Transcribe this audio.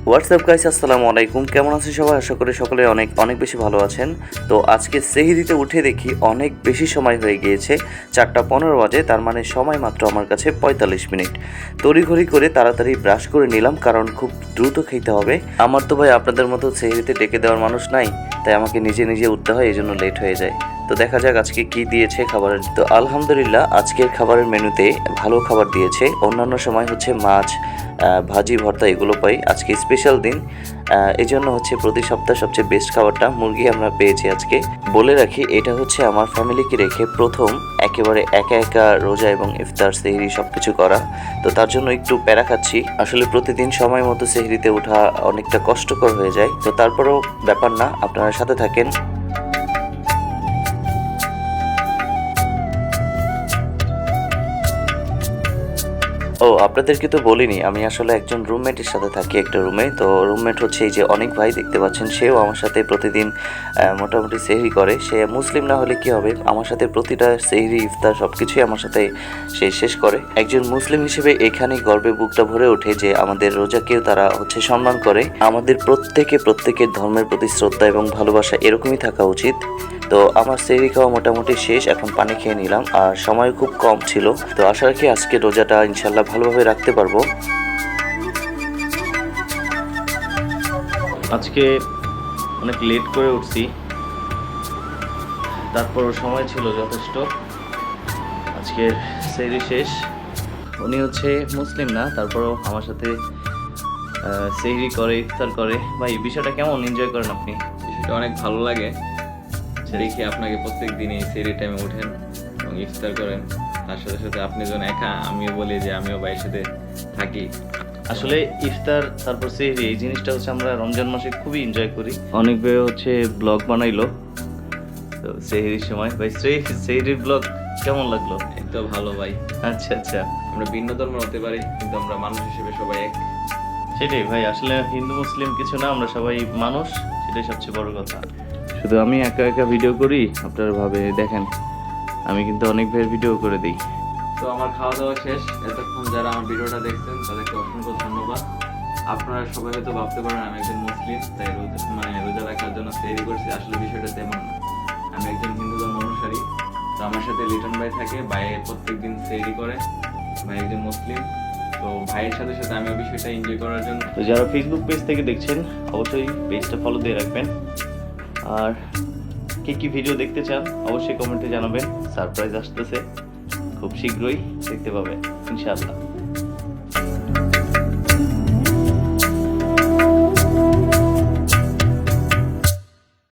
WhatsApp guys, আসসালামু আলাইকুম। কেমন আছেন সবাই? আশা করি সকলে অনেক অনেক বেশি ভালো আছেন। তো আজকে সেহরিতে উঠে দেখি অনেক বেশি সময় হয়ে গিয়েছে, 4:15 বাজে। তার মানে সময় মাত্র আমার কাছে 45 মিনিট। তড়িঘড়ি করে তাড়াতাড়ি ব্রাশ করে নিলাম, কারণ খুব দ্রুত খেতে হবে। আমার তো ভাই আপনাদের মতো সেহরিতে ডেকে দেওয়ার মানুষ নাই, তাই আমাকে নিজে নিজে উঠতে হয়, এই জন্য লেট হয়ে যায়। তো দেখা যাক আজকে কি দিয়েছে খাবারের। তো আলহামদুলিল্লাহ আজকের খাবারের মেনুতে ভালো খাবার দিয়েছে। অন্যান্য সময় হচ্ছে মাছ, ভাজি, ভর্তা এগুলো পাই। আজকে স্পেশাল দিন, এই জন্য হচ্ছে প্রতি সপ্তাহে সবচেয়ে বেস্ট খাবারটা মুরগি আমরা পেয়েছি আজকে। বলে রাখি, এটা হচ্ছে আমার ফ্যামিলিকে রেখে প্রথম একেবারে একা একা রোজা এবং ইফতার সেহরি সব কিছু করা। তো তার জন্য একটু প্যারা খাচ্ছি। আসলে প্রতিদিন সময় মতো সেহরিতে ওঠা অনেকটা কষ্টকর হয়ে যায়। তো তারপরেও ব্যাপার না, আপনারা সাথে থাকেন। ও, আপনাদেরকে তো বলিনি, আমি আসলে একজন রুমমেটের সাথে থাকি একটা রুমে। তো রুমমেট হচ্ছে এই যে অনেক ভাই দেখতে পাচ্ছেন, সেও আমার সাথে প্রতিদিন মোটামুটি সেহরি করে। সে মুসলিম না হলে কি হবে, আমার সাথে প্রতিটা সেহরি ইফতার সব কিছুই আমার সাথে সে শেষ করে। একজন মুসলিম হিসেবে এখানেই গর্বে বুকটা ভরে ওঠে যে আমাদের রোজাকেও তারা হচ্ছে সম্মান করে। আমাদের প্রত্যেকের ধর্মের প্রতি শ্রদ্ধা এবং ভালোবাসা এরকমই থাকা উচিত। তো আমার সেহরি খাওয়া মোটামুটি শেষ, এখন পানি খেয়ে নিলাম, আর সময় খুব কম ছিল। তো আশা রাখি আজকে রোজাটা ইনশাল্লাহ ভালোভাবে রাখতে পারবো। আজকে অনেক লেট করে উঠছি, তারপরও সময় ছিল যথেষ্ট। আজকের সেহরি শেষ। উনি হচ্ছে মুসলিম না, তারপরও আমার সাথে সেহরি করে, ইফতার করে। ভাই, বিষয়টা কেমন এনজয় করেন আপনি? বিষয়টা অনেক ভালো লাগে। দেখি আপনাকে প্রত্যেক দিনই সেহরি টাইমে উঠেন এবং ইফতার করেন। তার সাথে সাথে আপনি যখন একা, আমিও বলি যে আমিও ভাইয়ের সাথে থাকি। আসলে ইফতার তারপর সেহরি এই জিনিসটা হচ্ছে আমরা রমজান মাসে খুবই এনজয় করি। অনেক ভাই হচ্ছে ব্লগ বানাইলো তো সেহরির সময়। ভাই, সেহরির ব্লগ কেমন লাগলো? এই তো ভালো ভাই। আচ্ছা আচ্ছা, আমরা ভিন্ন ধর্ম হতে পারি, কিন্তু আমরা মানুষ হিসেবে সবাই এক। সেটাই ভাই, আসলে হিন্দু মুসলিম কিছু না, আমরা সবাই মানুষ, সেটাই সবচেয়ে বড় কথা। শুধু আমি একা একা ভিডিও করি, আপনারা ভাবে দেখেন, আমি কিন্তু অনেক ভাইয়ের ভিডিও করে দিই। তো আমার খাওয়া দাওয়া শেষ। এতক্ষণ যারা আমার ভিডিওটা দেখছেন তাদেরকে অসংখ্য ধন্যবাদ। আপনারা সবাই হয়তো ভাবতে পারেন আমি একজন মুসলিম তাই রোজা রাখার জন্য সেহরি করছি। আসলে বিষয়টা তেমন না। আমি একজন হিন্দু ধর্ম অনুসারী। তো আমার সাথে লিটন ভাই থাকে, ভাই প্রত্যেকদিন সেহরি করে। ভাই একজন মুসলিম। তো ভাইয়ের সাথে সাথে আমিও বিষয়টা এনজয় করার জন্য। তো যারা ফেসবুক পেজ থেকে দেখছেন, অবশ্যই পেজটা ফলো দিয়ে রাখবেন। আর কি ভিডিও দেখতে চান অবশ্যই কমেন্টে জানাবেন। সারপ্রাইজ আসতেছে, খুব শীঘ্রই দেখতে পাবেন ইনশাআল্লাহ।